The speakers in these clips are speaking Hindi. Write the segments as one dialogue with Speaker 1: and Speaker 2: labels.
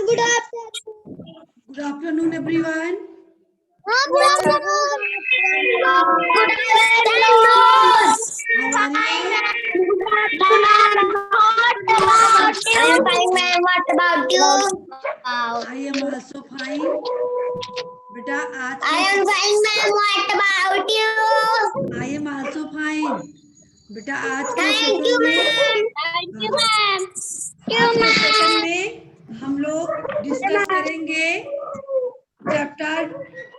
Speaker 1: Good afternoon.
Speaker 2: Good afternoon, everyone.
Speaker 1: Good afternoon.
Speaker 2: How are you?
Speaker 1: I am fine, ma'am. What about you?
Speaker 2: I am also fine. बेटा आज
Speaker 1: I am fine, ma'am. What about you?
Speaker 2: I am also fine. बेटा आज के
Speaker 1: Thank
Speaker 2: सेशन
Speaker 1: you,
Speaker 2: में
Speaker 1: ma'am. Thank you, ma'am.
Speaker 2: आज के सेशन में हम लोग डिस्कस करेंगे चैप्टर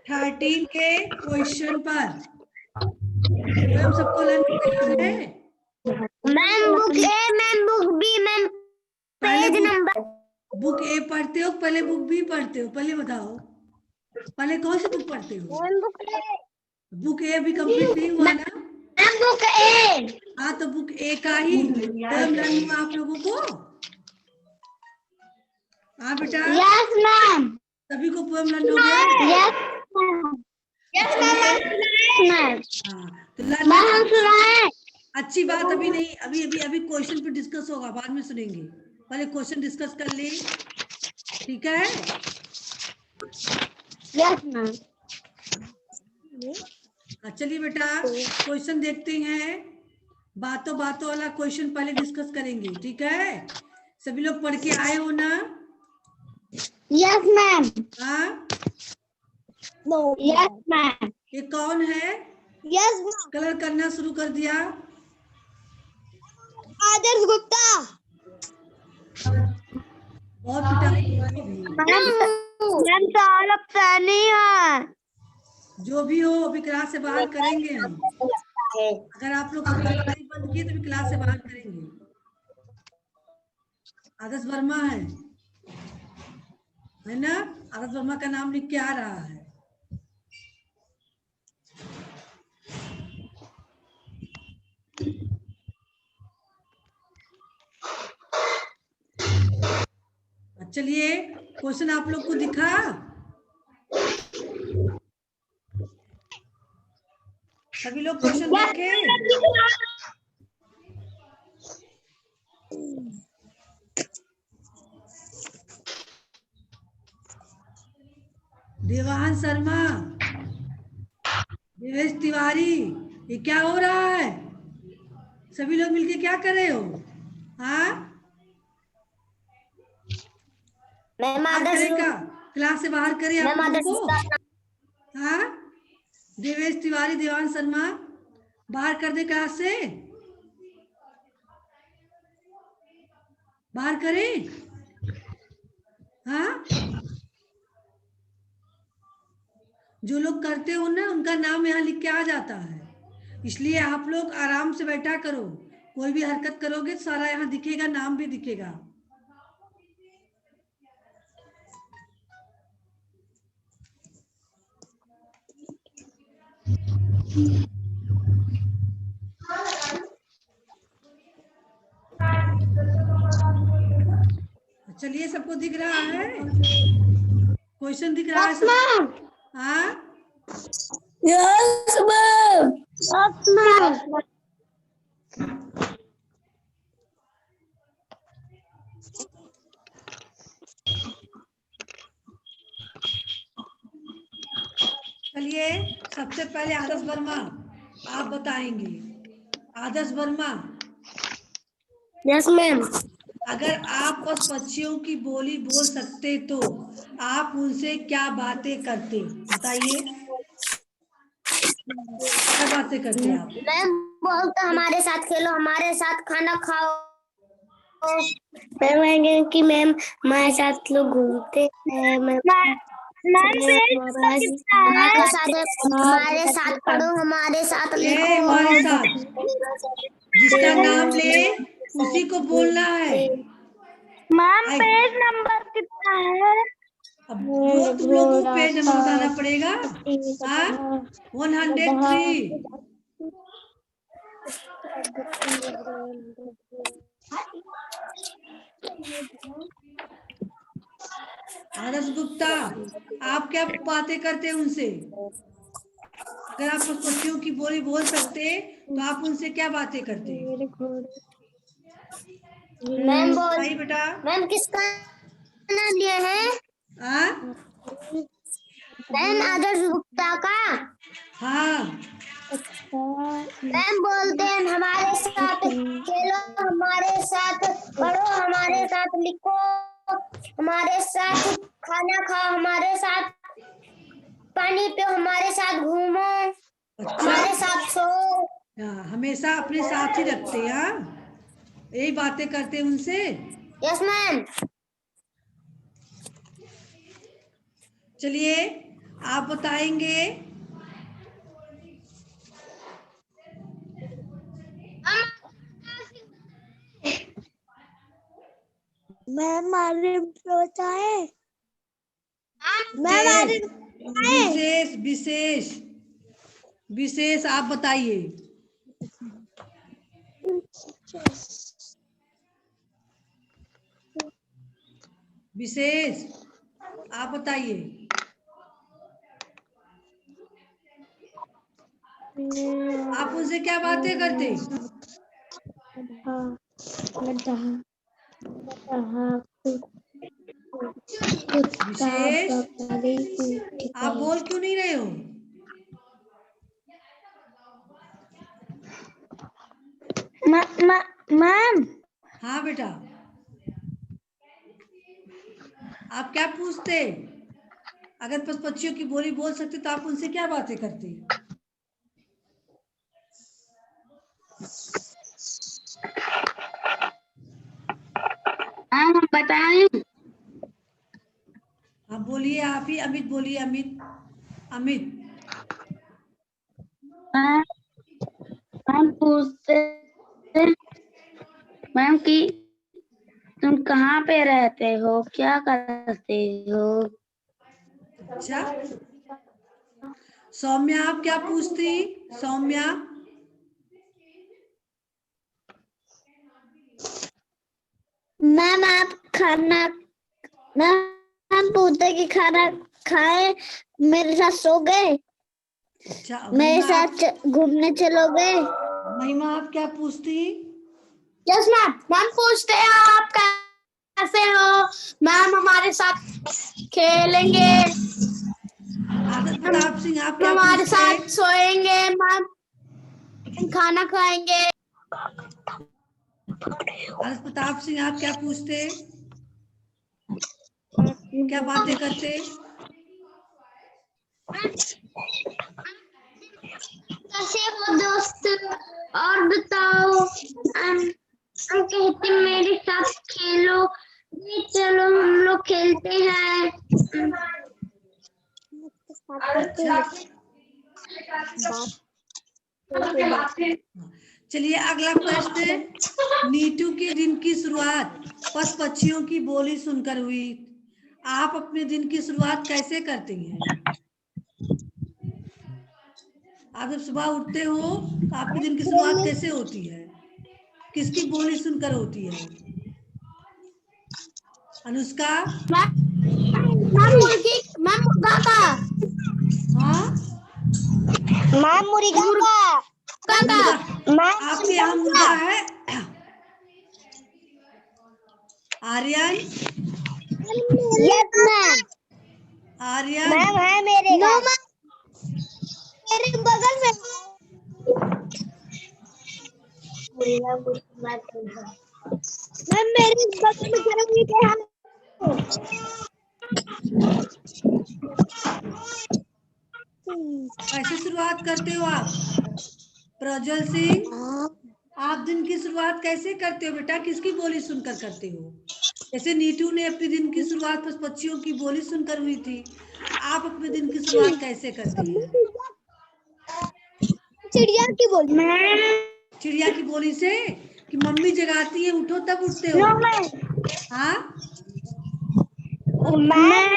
Speaker 2: 13 के क्वेश्चन पर। पोएम सबको लर्न किया है?
Speaker 1: Ma'am book A, ma'am book B, ma'am page number.
Speaker 2: Book A पढ़ते हो पहले बुक बी पढ़ते हो? पहले बताओ, पहले कौन सी बुक पढ़ते हो?
Speaker 1: मैम बुक ए।
Speaker 2: बुक ए अभी कंप्लीट नहीं हुआ ना?
Speaker 1: मैम बुक ए।
Speaker 2: हाँ तो बुक ए का ही पोएम लर्न हुआ आप लोगों को? हाँ बेटा,
Speaker 1: यस मैम।
Speaker 2: सभी को पोएम लर्न हो गया?
Speaker 1: Yes ma'am. Yes ma'am.
Speaker 2: हाँ तो लर्न अच्छी बात अभी नहीं, अभी क्वेश्चन पे डिस्कस होगा, बाद में सुनेंगे। पहले क्वेश्चन डिस्कस कर ले, ठीक है?
Speaker 1: Yes ma'am.
Speaker 2: चलिए बेटा क्वेश्चन देखते हैं। बातों बातों वाला क्वेश्चन पहले डिस्कस करेंगे, ठीक है? सभी लोग पढ़ के आए हो ना?
Speaker 1: Yes ma'am.
Speaker 2: हाँ,
Speaker 1: यस मैम।
Speaker 2: ये कौन है?
Speaker 1: Yes ma'am.
Speaker 2: कलर करना शुरू कर दिया?
Speaker 1: आदर्श गुप्ता।
Speaker 2: बहुत पिटाई भी।
Speaker 1: मैम सारा पैनी है।
Speaker 2: जो भी हो अभी क्लास से बाहर करेंगे हम। अगर आप लोग नहीं बंद किए तो भी क्लास से बाहर करेंगे। आदर्श वर्मा है ना? आदर्श वर्मा का नाम लिख के आ रहा है। चलिए क्वेश्चन आप लोग को दिखा? सभी लोग क्वेश्चन देखे? देवांश शर्मा, देवेश तिवारी, ये क्या हो रहा है? सभी लोग मिलके क्या कर रहे हो? हाँ, करेगा क्लास से बाहर करे आप लोगों को? हाँ, देवेश तिवारी, देवांश शर्मा बाहर कर दे क्लास से, बाहर करें? हाँ, जो लोग करते हो ना उनका नाम यहाँ लिख के आ जाता है, इसलिए आप लोग आराम से बैठा करो। कोई भी हरकत करोगे सारा यहाँ दिखेगा, नाम भी दिखेगा। चलिए सबको दिख रहा है? क्वेश्चन दिख रहा है सब? हाँ,
Speaker 1: यस मैम। Yes ma'am.
Speaker 2: चलिए सबसे पहले आदर्श वर्मा आप बताएंगे। आदर्श वर्मा,
Speaker 1: यस मैम।
Speaker 2: अगर आप बस पक्षियों की बोली बोल सकते तो आप उनसे क्या बातें करते? बताइए, क्या बातें करते आप?
Speaker 1: मैम बोलते हमारे साथ खेलो, हमारे साथ खाना खाओ। मैम कि मैम हमारे साथ लोग घूमते हैं। हमारे साथ पढ़ो, हमारे साथ लिखो।
Speaker 2: हमारे साथ जिसका नाम ले उसी को बोलना है।
Speaker 1: मैम पेज नंबर कितना है?
Speaker 2: अब वो तुम लोग को पेज नंबर बताना पड़ेगा। हाँ, 103। आदर्श गुप्ता, आप क्या बातें करते हैं उनसे? अगर आप उस पक्षियों की बोली बोल सकते तो आप उनसे क्या बातें करते?
Speaker 1: मैम
Speaker 2: भाई बेटा,
Speaker 1: मैम किसका नाम लिया है? मैम आदर्श गुप्ता का।
Speaker 2: हाँ
Speaker 1: मैम बोलते हैं हमारे साथ खेलो, हमारे साथ पढ़ो, हमारे साथ लिखो, हमारे साथ खाना खाओ, हमारे साथ पानी पियो, हमारे साथ घूमो,
Speaker 2: अच्छा।
Speaker 1: हमारे साथ सो।
Speaker 2: हाँ, हमेशा अपने साथ ही रखते हैं। हाँ, यही बातें करते हैं उनसे।
Speaker 1: Yes ma'am.
Speaker 2: चलिए आप बताएंगे।
Speaker 1: मैम आर्यन बताए। मैम आर्यन
Speaker 2: विशेष विशेष विशेष आप बताइए। विशेष आप बताइए। आप उनसे क्या बातें करते? विशेष आप बोल क्यों नहीं रहे हो?
Speaker 1: मैम
Speaker 2: हाँ बेटा, आप क्या पूछते? अगर पक्षियों की बोली बोल सकते तो आप उनसे क्या बातें करते?
Speaker 1: हम बताएं।
Speaker 2: हाँ बोलिए, आप ही। अमित बोलिए, अमित। अमित
Speaker 1: मैम पूछते मैम कि तुम कहाँ पे रहते हो, क्या करते हो?
Speaker 2: अच्छा। सौम्या आप क्या पूछती? सौम्या
Speaker 1: मैम आप खाना मैम पूछते कि खाना खाए, मेरे साथ सो गए,
Speaker 2: अच्छा।
Speaker 1: मेरे
Speaker 2: महिमा आप,
Speaker 1: साथ घूमने चलोगे?
Speaker 2: महिमा आप क्या पूछती?
Speaker 1: Yes ma'am. मैम पूछते हैं आप कैसे हो, मैम हमारे साथ खेलेंगे,
Speaker 2: आदर्श प्रताप सिंह आप क्या
Speaker 1: हमारे
Speaker 2: पूछते?
Speaker 1: साथ सोएंगे, मैम खाना खाएंगे।
Speaker 2: आदर्श प्रताप सिंह आप क्या पूछते? क्या बातें करते?
Speaker 1: कैसे हो दोस्त, और बताओ। हम कहते मेरे साथ खेलो, ये चलो हम लोग खेलते हैं।
Speaker 2: अच्छा। चलिए अगला प्रश्न। नीतू के दिन की शुरुआत पशु पक्षियों की बोली सुनकर हुई। आप अपने दिन की शुरुआत कैसे करती हैं? आप जब सुबह उठते हो तो आपके दिन की शुरुआत कैसे होती है? किसकी बोली सुनकर होती है? अनुष्का।
Speaker 1: मैम मुर्गा का।
Speaker 2: हाँ,
Speaker 1: मैम मुर्गा का।
Speaker 2: मुर्गा।
Speaker 1: मैम
Speaker 2: आपके यहाँ मुर्गा है? Aryan.
Speaker 1: Yes ma'am.
Speaker 2: Aryan
Speaker 1: ma'am है मेरे घर। मेरे बगल में। मैम मेरे बगल में घर में है।
Speaker 2: कैसे शुरुआत करते हो आप? प्रज्वल सिंह आप दिन की शुरुआत कैसे करते हो बेटा? किसकी बोली सुनकर करते हो? जैसे नीतू ने अपने दिन की शुरुआत पक्षियों की बोली सुनकर हुई थी, आप अपने दिन की शुरुआत कैसे करते हैं?
Speaker 1: चिड़िया की बोली।
Speaker 2: चिड़िया की बोली से कि मम्मी जगाती है उठो तब उठते हो? हाँ,
Speaker 1: मैम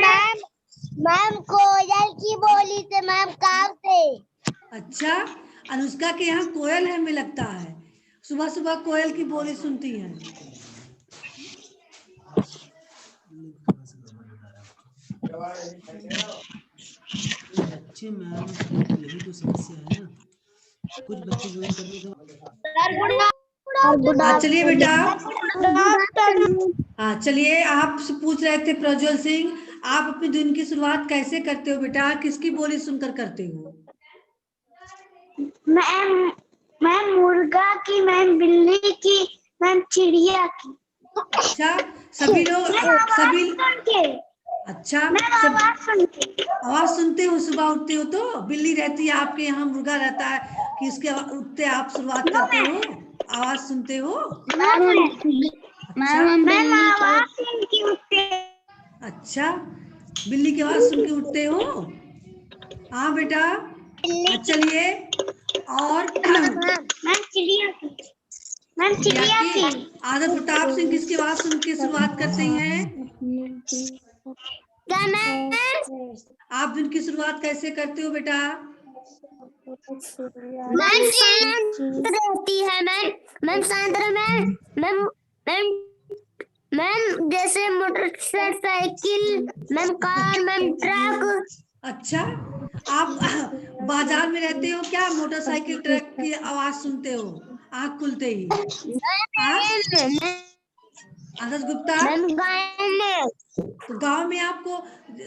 Speaker 1: मैम कोयल की बोली से, मैम काव से।
Speaker 2: अच्छा। अनुष्का के यहाँ कोयल है, हमें लगता है सुबह सुबह कोयल की बोली सुनती हैं।
Speaker 3: बच्चे मैम, यही तो समस्या है ना, कुछ बच्चे ज्वाइन करने के
Speaker 2: हाँ चलिए बेटा।
Speaker 1: Good afternoon.
Speaker 2: हाँ चलिए, आप पूछ रहे थे प्रज्वल सिंह, आप अपने दिन की शुरुआत कैसे करते हो बेटा? किसकी बोली सुनकर करते हो?
Speaker 1: मैम मुर्गा की, मैम बिल्ली की, मैम चिड़िया की।
Speaker 2: अच्छा, सभी लोग सभी
Speaker 1: सुन के,
Speaker 2: अच्छा
Speaker 1: मैम
Speaker 2: सब
Speaker 1: आवाज सुन के।
Speaker 2: आवाज सुनते हो? सुबह उठते हो तो बिल्ली रहती है आपके यहाँ, मुर्गा रहता है कि उसके उठते आप शुरुआत करते हो, आवाज सुनते हो? अच्छा
Speaker 1: मैम आवाज सुन के उठते।
Speaker 2: अच्छा, बिल्ली की आवाज सुन के उठते हो? हाँ बेटा। चलिए, और
Speaker 1: मैम चिड़िया की, मैम
Speaker 2: चिड़िया
Speaker 1: चिड़िया
Speaker 2: की।
Speaker 1: की।
Speaker 2: आदर प्रताप सिंह किसकी आवाज सुन के शुरुआत करते हैं?
Speaker 1: क्या मैम?
Speaker 2: आप दिन की शुरुआत कैसे करते हो बेटा?
Speaker 1: मैम शांत रहती है मैम। मैम शांत रहे मैम। मैम मैम मैम जैसे motorcycle, ma'am car, ma'am truck.
Speaker 2: अच्छा, आप बाजार में रहते हो क्या? मोटरसाइकिल ट्रक की आवाज सुनते हो आंख खुलते ही? हाँ, आदर्श गुप्ता,
Speaker 1: मैम गाँव में,
Speaker 2: तो गांव में आपको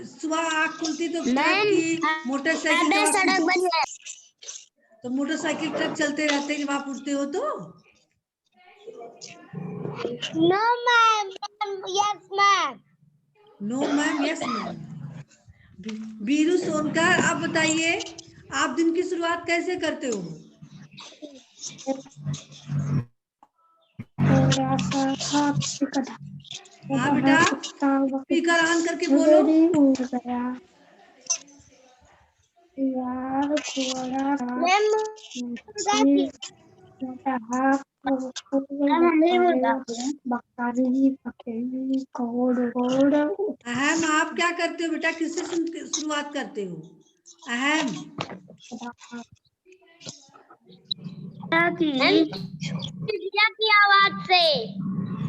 Speaker 2: सुबह आंख खुलती तो ट्रक
Speaker 1: मैम
Speaker 2: की, मोटरसाइकिल की
Speaker 1: अबे
Speaker 2: आवाज
Speaker 1: सड़क
Speaker 2: सुनते?
Speaker 1: बंद है।
Speaker 2: तो मोटरसाइकिल ट्रक चलते रहते हैं जब आप उठते हो तो?
Speaker 1: No ma'am, yes ma'am.
Speaker 2: No ma'am, yes ma'am. Biru Sonkar, आप बताइए, आप दिन की शुरुआत कैसे करते हो? हाँ बेटा, स्पीकर ऑन करके बोलो।
Speaker 1: मैम मुर्गा की, मैम हमें मुर्गा की।
Speaker 2: अहम, आप क्या करते हो बेटा? किससे शुरुआत करते हो? अहम,
Speaker 1: मैम चिड़िया की आवाज से।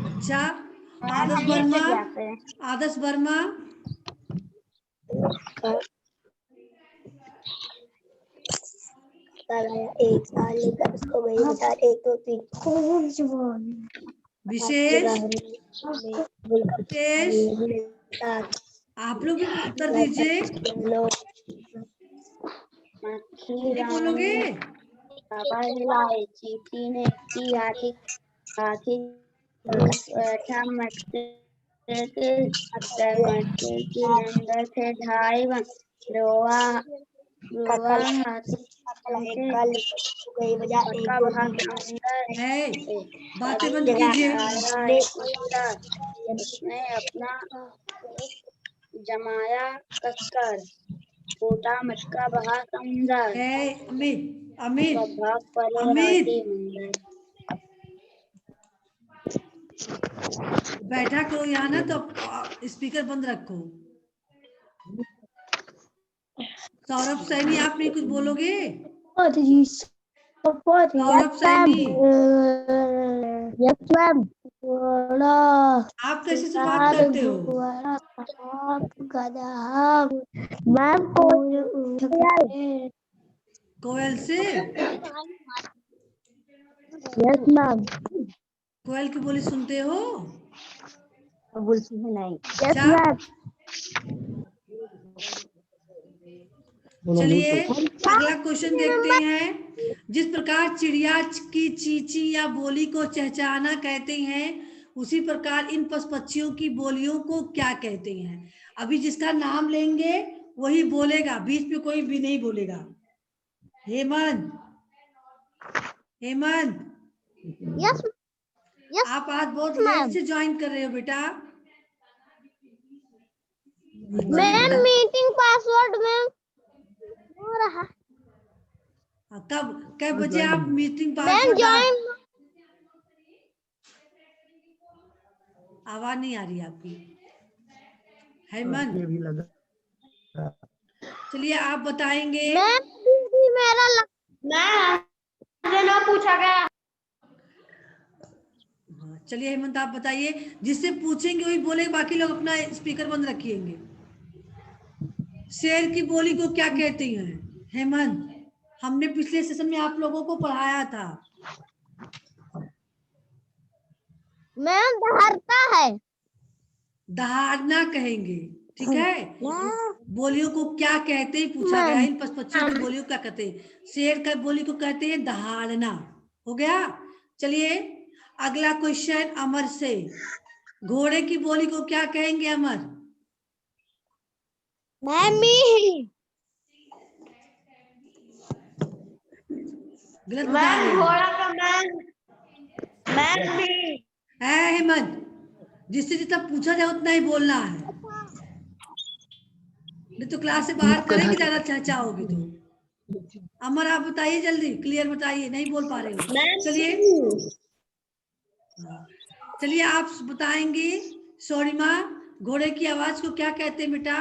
Speaker 2: अच्छा।
Speaker 1: मैम
Speaker 2: आदर्श
Speaker 1: ये
Speaker 2: वर्मा,
Speaker 1: चिड़िया से।
Speaker 2: आदर्श वर्मा,
Speaker 1: एक साल लेकर उसको गई बता, 1 2 3
Speaker 2: विशेष, विशेष, आप लोग भी उत्तर दीजिए। नहीं बोलोगे?
Speaker 1: चींटी ने की हाथी, हाथी बैठा मटके के मटके के अंदर थे ढाई रोआ रोआ हाथी का भाग अंदर
Speaker 2: है, बातें बंद कीजिए।
Speaker 1: आया एक कुत्ता, उसने अपना जमाया कसकर, छोटा मटका बहा समंदर,
Speaker 2: है, अमित, अमित,
Speaker 1: भाग पड़े
Speaker 2: अमित,
Speaker 1: हाथी मंदिर।
Speaker 2: बैठा करो यहाँ ना, तो स्पीकर बंद रखो। सौरभ सैनी, आप नहीं कुछ बोलोगे? Saurabh Saini,
Speaker 1: yes ma'am.
Speaker 2: आप कैसे शुरुआत करते हो?
Speaker 1: मैम
Speaker 2: कोयल से?
Speaker 1: Yes ma'am.
Speaker 2: कोयल की बोली सुनते हो?
Speaker 1: बोलती है नहीं। यस
Speaker 2: अच्छा,
Speaker 1: मैम।
Speaker 2: चलिए अगला क्वेश्चन देखते हैं। जिस प्रकार चिड़िया की चींची या बोली को चहचहाना कहते हैं, उसी प्रकार इन पशु पक्षियों की बोलियों को क्या कहते हैं? अभी जिसका नाम लेंगे वही बोलेगा, बीच में कोई भी नहीं बोलेगा। हेमंत, हेमंत,
Speaker 1: यस यस
Speaker 2: आप आज बहुत लेट से ज्वाइन कर रहे हो बेटा।
Speaker 1: मैम। मीटिंग पासवर्ड में हो रहा।
Speaker 2: कब कब बजे आप मीटिंग
Speaker 1: मैम
Speaker 2: पासवर्ड
Speaker 1: ज्वाइन।
Speaker 2: आवाज नहीं आ रही आपकी। हेमंत, चलिए आप बताएंगे।
Speaker 1: मैम मेरा मैम पूछा गया।
Speaker 2: चलिए हेमंत आप बताइए, जिससे पूछेंगे वही बोलेगा, बाकी लोग अपना स्पीकर बंद रखिएंगे। शेर की बोली को क्या कहते हैं? हेमंत, हमने पिछले सेशन में आप लोगों को पढ़ाया था।
Speaker 1: मैम दहाड़ता है।
Speaker 2: दहाड़ना कहेंगे। ठीक है। बोलियों को क्या कहते हैं पूछा गया, इन पशुपक्षियों की बोलियों को क्या कहते हैं। शेर का बोली को कहते हैं दहाड़ना। हो गया। चलिए अगला क्वेश्चन अमर से, घोड़े की बोली को क्या कहेंगे अमर? गलत बता रहे है हेमंत, जिससे जितना पूछा जाए उतना ही बोलना है, नहीं तो क्लास से बाहर करेंगे ज्यादा चाहोगे तो। अमर आप बताइए जल्दी, क्लियर बताइए, नहीं बोल पा रहे हो। चलिए चलिए आप बताएंगे। सौरिमा, घोड़े की आवाज को क्या कहते हैं बेटा?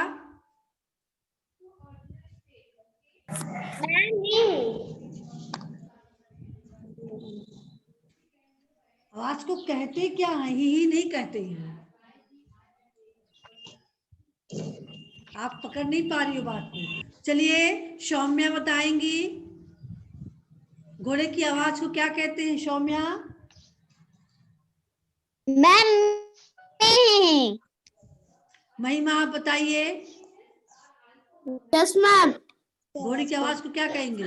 Speaker 2: आवाज को कहते क्या है? ही नहीं कहते हैं। आप पकड़ नहीं पा रही हो बात को। चलिए सौम्या बताएंगी, घोड़े की आवाज को क्या कहते हैं सौम्या? महिमा आप बताइए, घोड़े की आवाज को क्या कहेंगे?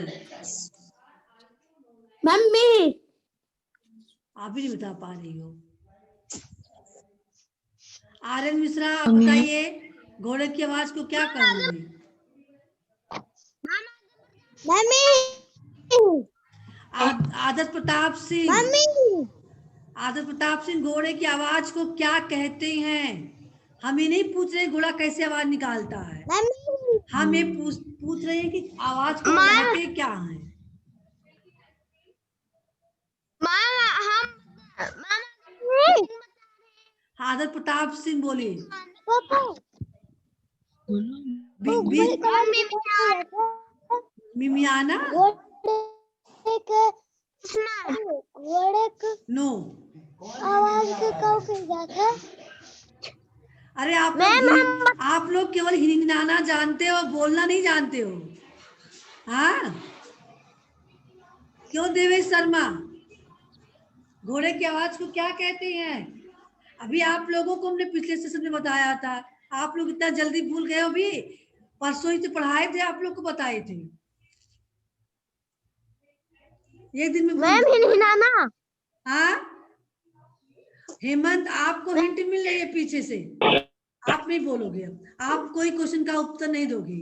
Speaker 1: मम्मी।
Speaker 2: आप भी नहीं बता पा रही हो। आर्यन मिश्रा आप बताइए, घोड़े की आवाज को क्या कहेंगे? आदर्श प्रताप सिंह, आदर्श प्रताप सिंह, घोड़े की आवाज को क्या कहते हैं? हम ये नहीं पूछ रहे घोड़ा कैसे आवाज निकालता है, हम ये पूछ रहे हैं कि आवाज को कहते क्या है। आदर्श प्रताप सिंह बोलिए। मिमियाना नो। अरे आप लोग केवल हिनहिनाना जानते हो, बोलना नहीं जानते हो। हाँ क्यों देवेश शर्मा, घोड़े की आवाज को क्या कहते हैं? अभी आप लोगों को हमने पिछले सेशन में बताया था, आप लोग इतना जल्दी भूल गए हो। अभी परसों ही तो पढ़ाए थे, आप लोग को बताए थे, एक दिन में
Speaker 1: हिनहिनाना।
Speaker 2: हाँ हेमंत, आपको हिंट मिल रही है पीछे से, आप नहीं बोलोगे, आप कोई क्वेश्चन का उत्तर नहीं दोगे।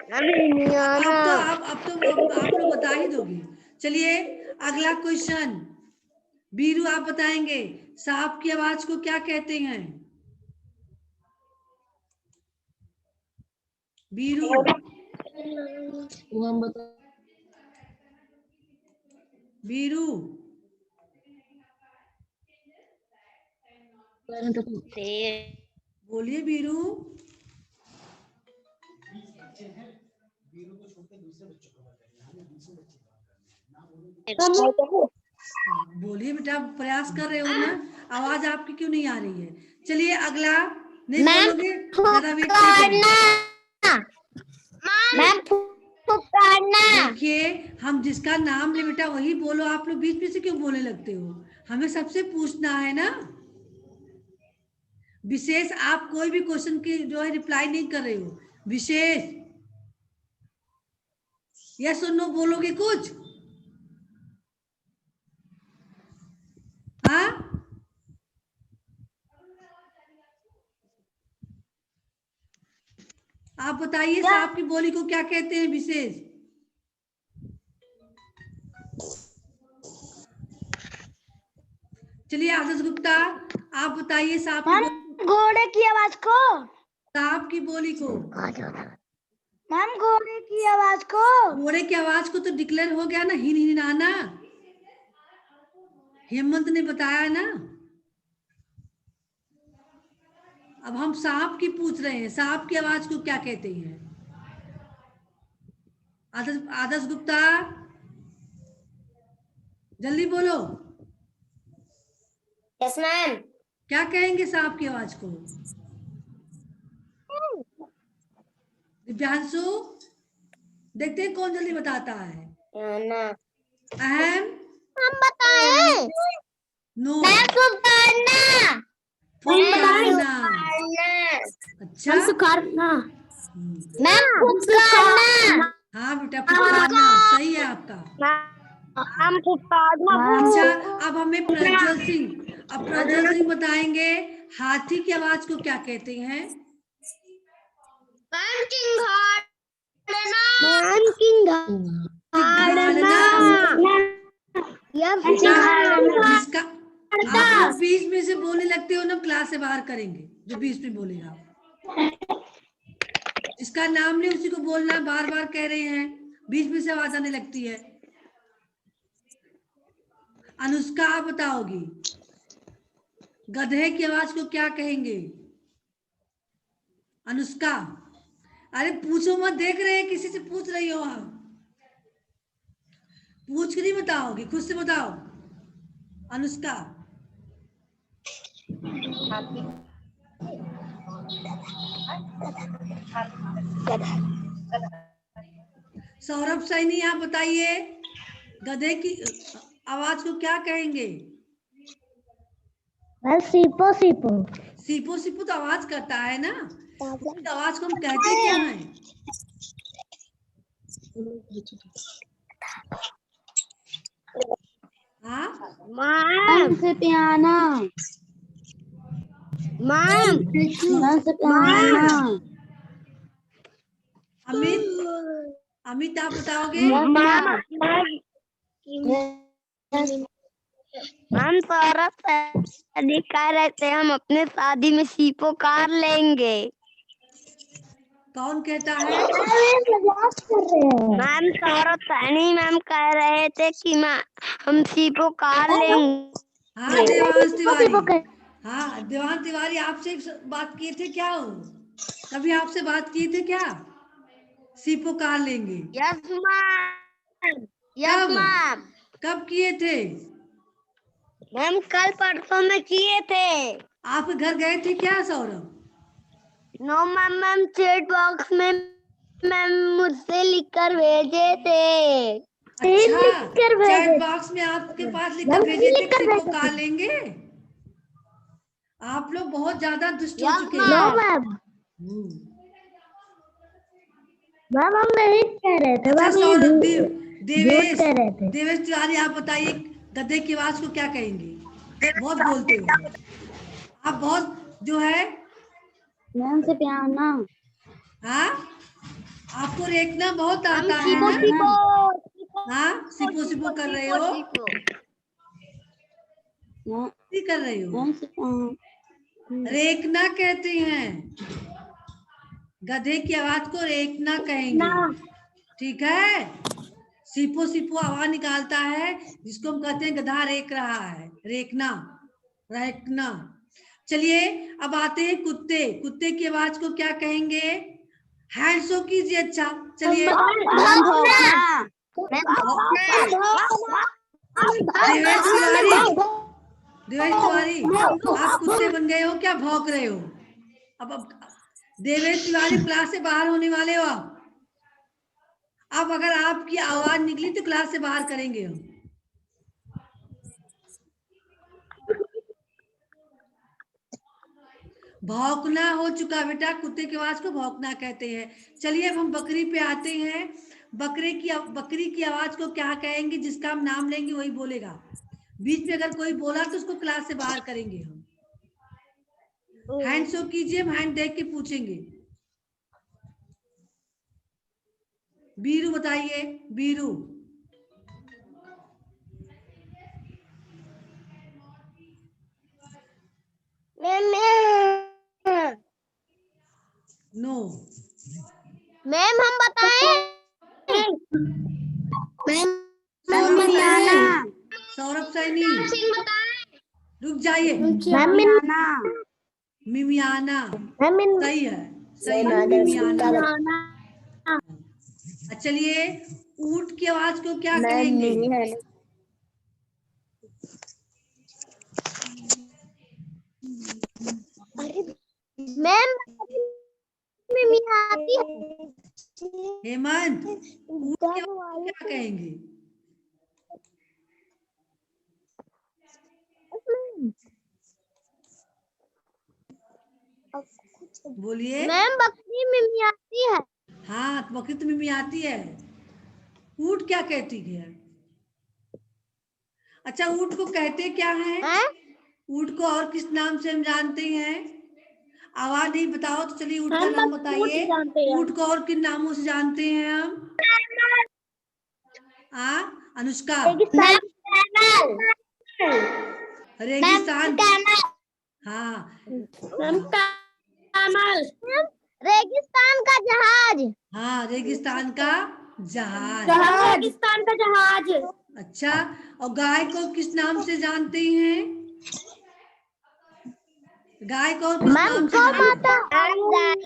Speaker 2: अब तो आप लोग बता ही दोगे। चलिए अगला क्वेश्चन, बीरू आप बताएंगे, सांप की आवाज को क्या कहते हैं? बीरू बीरू बोलिए बीरू। बोलिए बेटा, प्रयास कर रहे हो ना, आवाज आपकी क्यों नहीं आ रही है? चलिए अगला, नहीं बोलोगे ज्यादा वेट देखिए, हम जिसका नाम ले बेटा वही बोलो, आप लोग बीच में से क्यों बोलने लगते हो? हमें सबसे पूछना है ना। विशेष आप कोई भी क्वेश्चन की जो है रिप्लाई नहीं कर रहे हो। विशेष यस और नो बोलोगे कुछ? हाँ आप बताइए, सांप की बोली को क्या कहते हैं विशेष? चलिए आदर्श गुप्ता आप बताइए, सांप की
Speaker 1: घोड़े की आवाज को,
Speaker 2: सांप की बोली को।
Speaker 1: मैम घोड़े की आवाज को,
Speaker 2: घोड़े की आवाज को तो डिक्लेयर हो गया ना, हिनहिनाना, हेमंत ने बताया ना। अब हम सांप की पूछ रहे हैं, सांप की आवाज को क्या कहते हैं? आदर्श गुप्ता जल्दी बोलो।
Speaker 1: Yes ma'am.
Speaker 2: क्या कहेंगे सांप की आवाज को? दिव्यांशु देखते हैं कौन जल्दी बताता है।
Speaker 1: ना
Speaker 2: अहम
Speaker 1: हम बताएं।
Speaker 2: नो,
Speaker 1: पुकारना।
Speaker 2: पुकारना। अच्छा,
Speaker 3: सुखारना।
Speaker 1: मैम पुकारना।
Speaker 2: हाँ बेटा पुकारना सही है आपका।
Speaker 1: हम पुकारना।
Speaker 2: अच्छा, अब हमें प्रज्वल सिंह, अब प्रज्वल सिंह बताएंगे हाथी की आवाज को क्या कहते हैं। चिंघाड़ना। जिसका आप लोग बीच में से बोलने लगते हो ना, क्लास से बाहर करेंगे जो बीच में बोलेगा। जिसका नाम नहीं उसी को बोलना, बार बार कह रहे हैं, बीच में से आवाज आने लगती है। अनुष्का आप बताओगी गधे की आवाज को क्या कहेंगे। अनुष्का, अरे पूछो मत, देख रहे हैं किसी से पूछ रही हो आप, पूछ के नहीं बताओगी, खुद से बताओ। अनुष्का, सौरभ सैनी आप बताइए गधे की आवाज को क्या कहेंगे।
Speaker 1: सीपो सीपो।
Speaker 2: सीपो सीपो तो आवाज करता है ना, तो आवाज को हम कहते क्या है। हाँ,
Speaker 1: मैम से पियाना। मैम से पियाना।
Speaker 2: अमित, अमित आप बताओगे।
Speaker 1: हम सौरभ शादी कर रहे थे, हम अपने शादी में सीपो कार लेंगे।
Speaker 2: कौन कहता है।
Speaker 1: मैम सौरभ सैनी मैम कह रहे थे कि हम सीपो कार लेंगे।
Speaker 2: हाँ देवांश तिवारी, हाँ देवांश तिवारी आपसे बात किए थे क्या हो, कभी आपसे बात किए थे क्या, सीपो कार लेंगे।
Speaker 1: Yes ma'am. यस
Speaker 2: कब,
Speaker 1: मैम।
Speaker 2: कब किए थे।
Speaker 1: मैम कल परसों में किए थे।
Speaker 2: आपके घर गए थे क्या Saurabh.
Speaker 1: No ma'am, ma'am chat box में मैम मुझसे लिखकर भेजे थे।
Speaker 2: अच्छा, चैट बॉक्स में आपके पास लिखकर भेजे थे सीपो कार लेंगे। आप लोग बहुत ज्यादा दुष्ट हो चुके हैं। हम्म।
Speaker 1: मैम हम नहीं कह रहे थे।
Speaker 2: अच्छा
Speaker 1: मैम
Speaker 2: सौरभ,
Speaker 1: ये
Speaker 2: देवेश,
Speaker 1: कह रहे थे।
Speaker 2: देवेश तिवारी आप बताइए गधे की आवाज को क्या कहेंगे। बहुत बोलते हो आप, बहुत जो है।
Speaker 1: मैम से पियाना।
Speaker 2: हाँ, आपको रेखना बहुत आता है
Speaker 1: सीपो
Speaker 2: ना।
Speaker 1: सीपो।
Speaker 2: हाँ, सिपो सिपो कर रहे हो, नहीं कर रहे हो। रेखना कहते हैं, गधे की आवाज को रेखना कहेंगे, ठीक है। सिपो सिपो आवाज निकालता है, जिसको हम कहते हैं गधा रेक रहा है, रेखना, रेखना। चलिए अब आते हैं कुत्ते, कुत्ते की आवाज को क्या कहेंगे। हैंड शो कीजिए। अच्छा चलिए, देवेश तिवारी, देवेश तिवारी आप कुत्ते बन गए हो क्या, भौंक रहे हो। अब देवेश तिवारी क्लास से बाहर होने वाले हो आप। अब अगर आपकी आवाज निकली तो क्लास से बाहर करेंगे हम। भौंकना हो चुका बेटा, कुत्ते की आवाज को भौंकना कहते हैं। चलिए अब हम बकरी पे आते हैं। बकरी की आवाज को क्या कहेंगे, जिसका हम नाम लेंगे वही बोलेगा। बीच में अगर कोई बोला तो उसको क्लास से बाहर करेंगे हम। हैंड शो कीजिए, हम हैंड देख के पूछेंगे। बीरू बताइए, बीरू। नो।
Speaker 1: मैम हम बताएं। मैम
Speaker 2: सौरभ सैनी,
Speaker 1: बताएं।
Speaker 2: सौरभ सैनी रुक जाइए। मिमियाना सही है, सही है मिमियाना। चलिए ऊंट की आवाज को क्या कहेंगे।
Speaker 1: मैम आती है।
Speaker 2: हेमंत, ऊंट की आवाज को क्या कहेंगे।
Speaker 3: बोलिए।
Speaker 1: मैम बकरी मिमियाती है।
Speaker 3: हाँ, तो बकरी तो मिमियाती है। ऊँट क्या कहती है? अच्छा, ऊँट को कहते क्या है? ऊँट को और किस नाम से हम जानते हैं? आवाज नहीं बताओ तो चलिए ऊँट का नाम बताइए। ऊँट को और किन नामों से जानते हैं हम? अनुष्का। रेगिस्तान। हाँ
Speaker 1: रेगिस्तान का जहाज।
Speaker 3: हाँ, रेगिस्तान का जहाज।
Speaker 1: रेगिस्तान का जहाज।
Speaker 3: अच्छा, और गाय को किस नाम से जानते हैं? गाय को किस नाम से जानते हैं?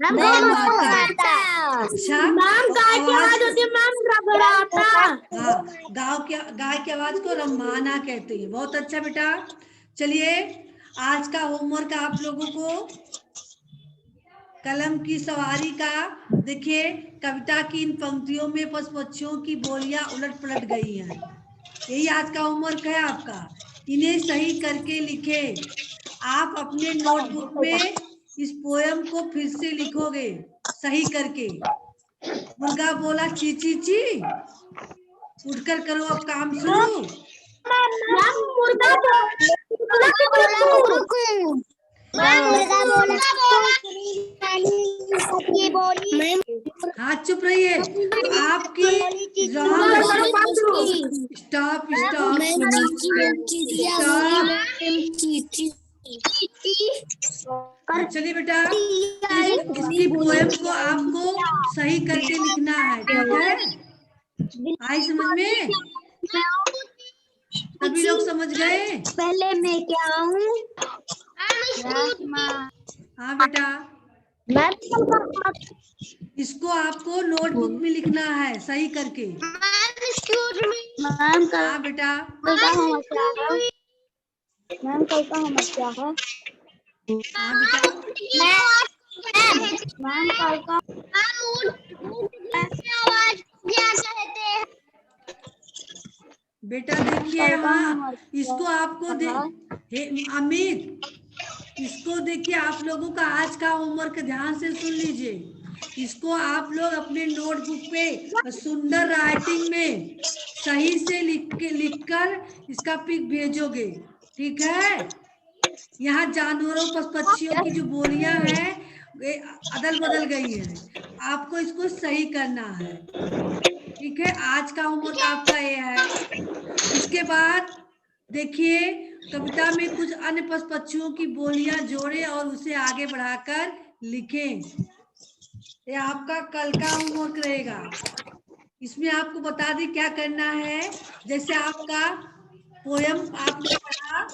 Speaker 3: गौ माता। अच्छा,
Speaker 1: मैम गाय की आवाज होती है मैम रगड़ाता।
Speaker 3: हाँ, गाय की आवाज को रम्माना कहते हैं। बहुत अच्छा बेटा। चलिए, आज का होमवर्क आप लोगों को कलम की सवारी का। देखिए, कविता की इन पंक्तियों में पशु पक्षियों की बोलियां उलट पलट गई हैं। यही आज का होमवर्क है आपका। इन्हें सही करके लिखे। आप अपने नोटबुक में इस पोयम को फिर से लिखोगे सही करके। मुर्गा बोला ची ची ची, उठकर करो अब काम शुरू।
Speaker 1: मैम मुर्गा बोला
Speaker 3: हाँ, चुप रहिए। आपकी रॉन्ग। Stop stop stop. चलिए बेटा, इसकी पोएम को आपको सही करके लिखना है, ठीक है? आई समझ में? सभी लोग समझ गए?
Speaker 1: पहले मैं क्या हूँ?
Speaker 3: हाँ बेटा, इसको आपको नोटबुक में लिखना है सही करके।
Speaker 1: मैम
Speaker 3: हाँ बेटा।
Speaker 1: मैम कल का होमवर्क क्या है?
Speaker 3: हाँ बेटा।
Speaker 1: मैम कल का आवाज क्या कहते हैं?
Speaker 3: बेटा देखिए, हाँ, इसको आपको अमित, इसको देखिए, आप लोगों का आज का होमवर्क ध्यान से सुन लीजिए। इसको आप लोग अपने नोटबुक पे सुंदर राइटिंग में सही से लिखकर इसका पिक भेजोगे, ठीक है? यहाँ जानवरों पशु पक्षियों की जो बोलियां हैं वे अदल बदल गई है। आपको इसको सही करना है, ठीक है? आज का होमवर्क आपका ये है। इसके बाद देखिए, कविता में कुछ अन्य पशु पक्षियों की बोलियां जोड़े और उसे आगे बढ़ाकर लिखें। ये आपका कल का होमवर्क रहेगा। इसमें आपको बता दें क्या करना है। जैसे आपका पोयम आपने पढ़ा,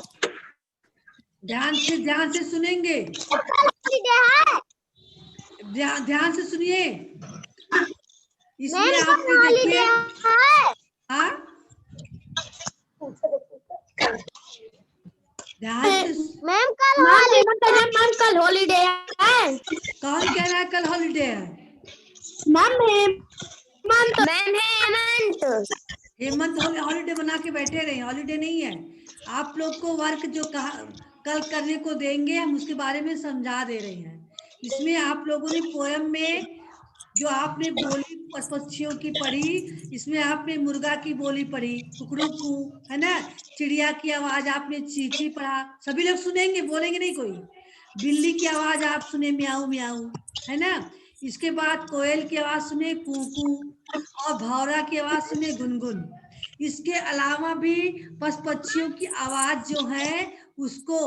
Speaker 3: ध्यान से सुनेंगे। ध्यान से सुनिए। इसमें आपके देखिए, हाँ, ध्यान से।
Speaker 1: मैम कल हॉलीडे है।
Speaker 3: कौन कह रहा है कल हॉलीडे है?
Speaker 1: मैम हेमंत
Speaker 3: हेमंत हॉलीडे बना के बैठे रहे। हॉलीडे नहीं है। आप लोग को वर्क जो कहा कल करने को देंगे, हम उसके बारे में समझा दे रहे हैं। इसमें आप लोगों ने पोयम में जो आपने बोली पक्षियों की पढ़ी, इसमें आपने मुर्गा की बोली पढ़ी, कुकड़ू, है ना? चिड़िया की आवाज आपने चींची पढ़ा। सभी लोग सुनेंगे, बोलेंगे नहीं कोई। बिल्ली की आवाज आप सुने म्याऊ म्याऊ, है ना? इसके बाद कोयल की आवाज सुने कू कू, और भौरा की आवाज सुने गुनगुन। इसके अलावा भी पशु पक्षियों की आवाज जो है उसको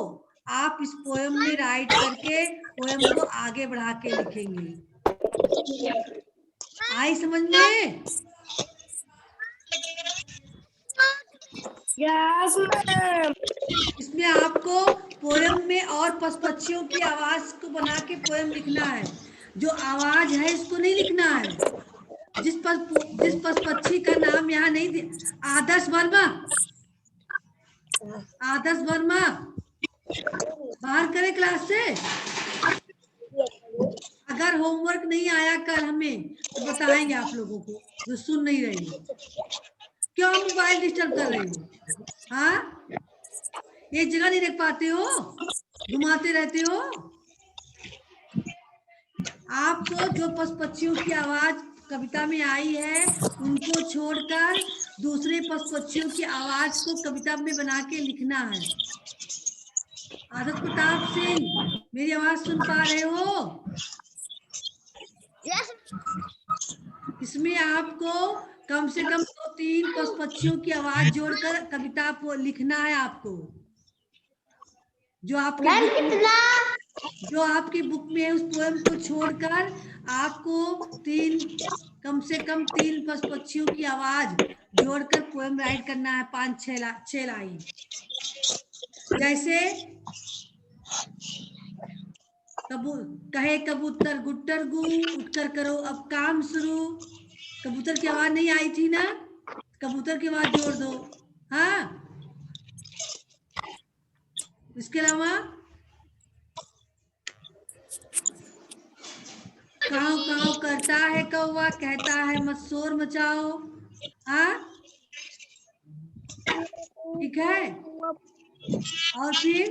Speaker 3: आप इस पोयम में राइट करके पोयम को आगे बढ़ा के लिखेंगे। आई समझ में?
Speaker 1: Yes ma'am.
Speaker 3: इसमें आपको पोयम में और पशु पक्षियों की आवाज को बना के पोयम लिखना है। जो आवाज है इसको नहीं लिखना है। जिस पशु पक्षी का नाम यहाँ नहीं, आदर्श वर्मा, आदर्श वर्मा बाहर करे क्लास से। अगर होमवर्क नहीं आया कल हमें तो बताएंगे आप लोगों को, जो सुन नहीं रहे हो। क्यों मोबाइल डिस्टर्ब कर रहे हो? हाँ, एक जगह नहीं रख पाते हो, घुमाते रहते हो। आपको जो पशु पक्षियों की आवाज कविता में आई है उनको छोड़कर दूसरे पशु पक्षियों की आवाज को कविता में बना के लिखना है। आदर्श प्रताप सिंह, मेरी आवाज सुन पा रहे हो? इसमें आपको कम से कम 2-3 पशु पक्षियों की आवाज जोड़कर कविता को लिखना है आपको। जो आपके बुक में है उस पोएम को छोड़कर आपको कम से कम 3 पशु पक्षियों की आवाज जोड़कर पोएम राइट करना है, 5-6 लाइन। जैसे कहे कबूतर गुट्टर गु, उठकर करो अब काम शुरू। कबूतर की आवाज नहीं आई थी ना, कबूतर की आवाज जोड़ दो। हाँ, इसके अलावा काव काव करता है कौवा, कहता है मत शोर मचाओ। हाँ, ठीक है। और फिर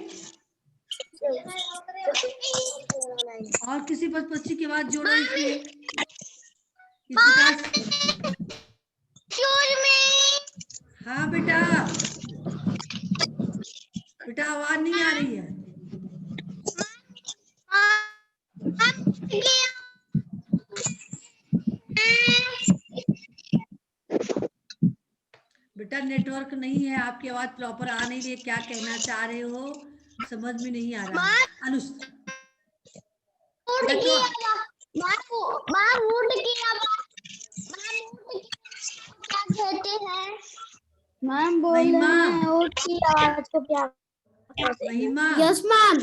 Speaker 3: और किसी पशु पक्षी की आवाज जोड़ो इसमें। इस प्रकार। हाँ बेटा, बेटा आवाज नहीं आ रही है। बेटा नेटवर्क नहीं है, आपकी आवाज प्रॉपर आ नहीं रही है। क्या कहना चाह रहे हो समझ में नहीं आ रहा है।
Speaker 1: मैम बोल रहे हैं ऊँट की आवाज को क्या कहते हैं?
Speaker 3: महिमा,
Speaker 1: यस मैम।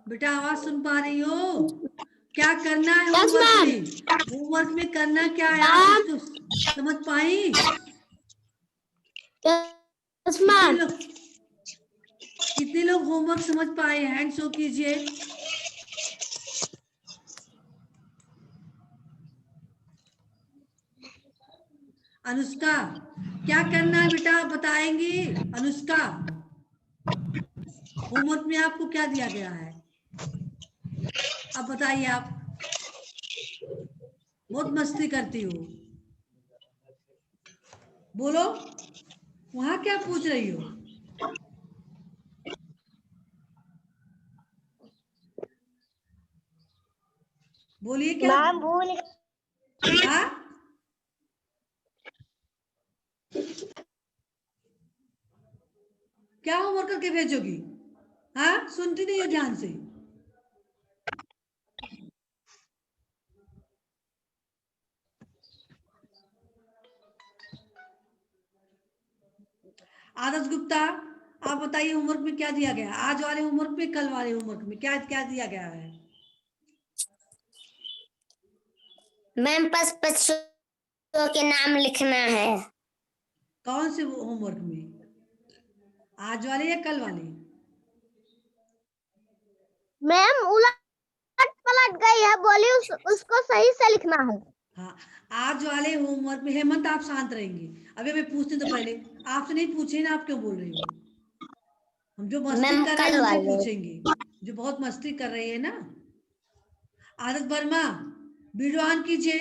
Speaker 3: बेटा आवाज सुन पा रही हो? क्या करना है
Speaker 1: Yes,
Speaker 3: होमवर्क
Speaker 1: ma'am.
Speaker 3: में? होमवर्क में करना क्या है आप इसको समझ पाई?
Speaker 1: Yes ma'am.
Speaker 3: कितने लोग होमवर्क समझ पाए? हैंड शो कीजिए। अनुष्का, क्या करना है बेटा बताएंगी? अनुष्का, होमवर्क में आपको क्या दिया गया है अब बताइए। आप बहुत मस्ती करती हो, बोलो वहां क्या पूछ रही हो? बोलिए क्या?
Speaker 1: मैम भूल।
Speaker 3: हाँ, क्या होमवर्क करके भेजोगी? हाँ, सुनती नहीं हो ध्यान से। आदर्श गुप्ता, आप बताइए होमवर्क में क्या दिया गया? आज वाले होमवर्क में, कल वाले होमवर्क में क्या क्या दिया गया है?
Speaker 1: मैम पशु पक्षियों के नाम लिखना है।
Speaker 3: कौन से होमवर्क में, आज वाले या कल वाले?
Speaker 1: मैम उलट पलट गई है, बोली उसको सही से लिखना है।
Speaker 3: हाँ, आज वाले होमवर्क में हेमंत आप शांत रहेंगे। अभी मैं पूछती तो पहले आपसे नहीं पूछे ना, आप क्यों बोल रही हो? हम जो मस्ती कर रहे हैं उनसे पूछेंगे, जो बहुत मस्ती कर रही है ना। आदर्श वर्मा वीडियो ऑन कीजिए।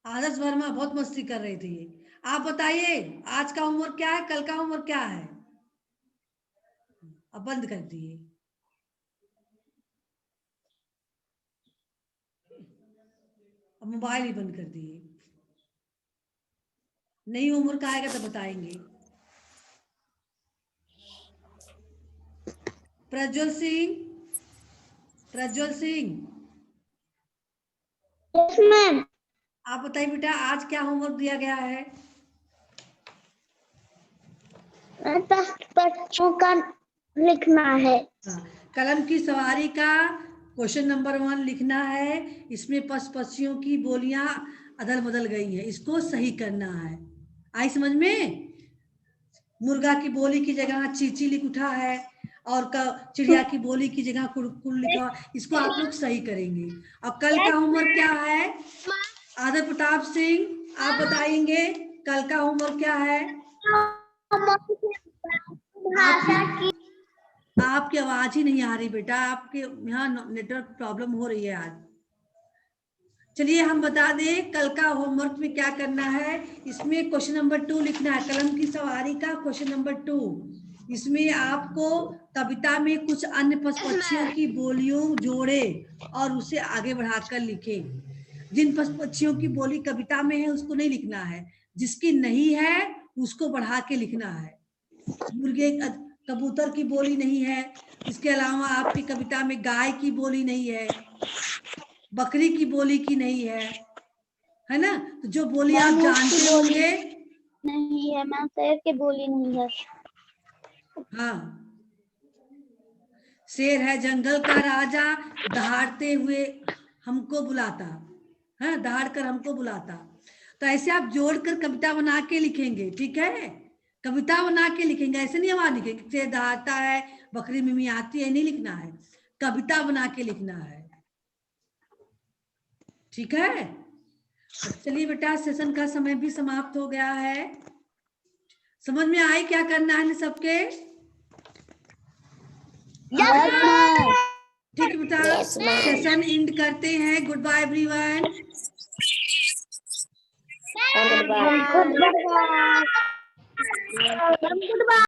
Speaker 3: आदर्श वर्मा बहुत मस्ती कर रहे थे ये। आप बताइए आज का होमवर्क क्या है, कल का होमवर्क क्या है? अब बंद कर दिए। अब मोबाइल ही बंद कर दिए। नहीं होमवर्क आएगा तो बताएंगे। Prajwal Singh, Prajwal Singh,
Speaker 1: yes ma'am.
Speaker 3: आप बताइए बेटा आज क्या होमवर्क दिया गया है?
Speaker 1: पक्षियों का लिखना है।
Speaker 3: हाँ, कलम की सवारी का क्वेश्चन नंबर 1 लिखना है। इसमें पशु पक्षियों की बोलियां अदल बदल गई है, इसको सही करना है। आई समझ में? मुर्गा की बोली की जगह चींची लिख उठा है और चिड़िया की बोली की जगह कुड़कुड़ लिखा, इसको आप लोग सही करेंगे। अब कल का होमवर्क क्या है? आदर्श प्रताप सिंह आप बताएंगे कल का होमवर्क क्या है? आपकी आवाज ही नहीं आ रही बेटा, आपके यहाँ नेटवर्क प्रॉब्लम हो रही है आज। चलिए हम बता दें कल का होमवर्क में क्या करना है। इसमें क्वेश्चन नंबर 2 लिखना है, कलम की सवारी का क्वेश्चन नंबर 2। इसमें आपको कविता में कुछ अन्य पशु-पक्षियों की बोलियों जोड़े और उसे आगे बढ़ाकर लिखे। जिन पशु-पक्षियों की बोली कविता में है उसको नहीं लिखना है, जिसकी नहीं है उसको बढ़ा के लिखना है। मुर्गे कबूतर की बोली नहीं है, इसके अलावा आपकी कविता में गाय की बोली नहीं है, बकरी की बोली की नहीं है ना। तो जो बोली आप जानते होंगे
Speaker 1: नहीं है मैम, शेर की बोली नहीं है।
Speaker 3: हाँ, शेर है जंगल का राजा, दहाड़ते हुए हमको बुलाता है, दहाड़ कर हमको बुलाता। तो ऐसे आप जोड़कर कविता बना के लिखेंगे, ठीक है। कविता बना के लिखेंगे, ऐसे नहीं आवाज लिखेंगे शेर दहाड़ता है बकरी मिमी आती है, नहीं लिखना है, कविता बना के लिखना है, ठीक है। चलिए बेटा सेशन का समय भी समाप्त हो गया है। समझ में आई क्या करना है सबके? ठीक है बेटा, सेशन एंड करते हैं। Goodbye everyone.
Speaker 1: Good bye.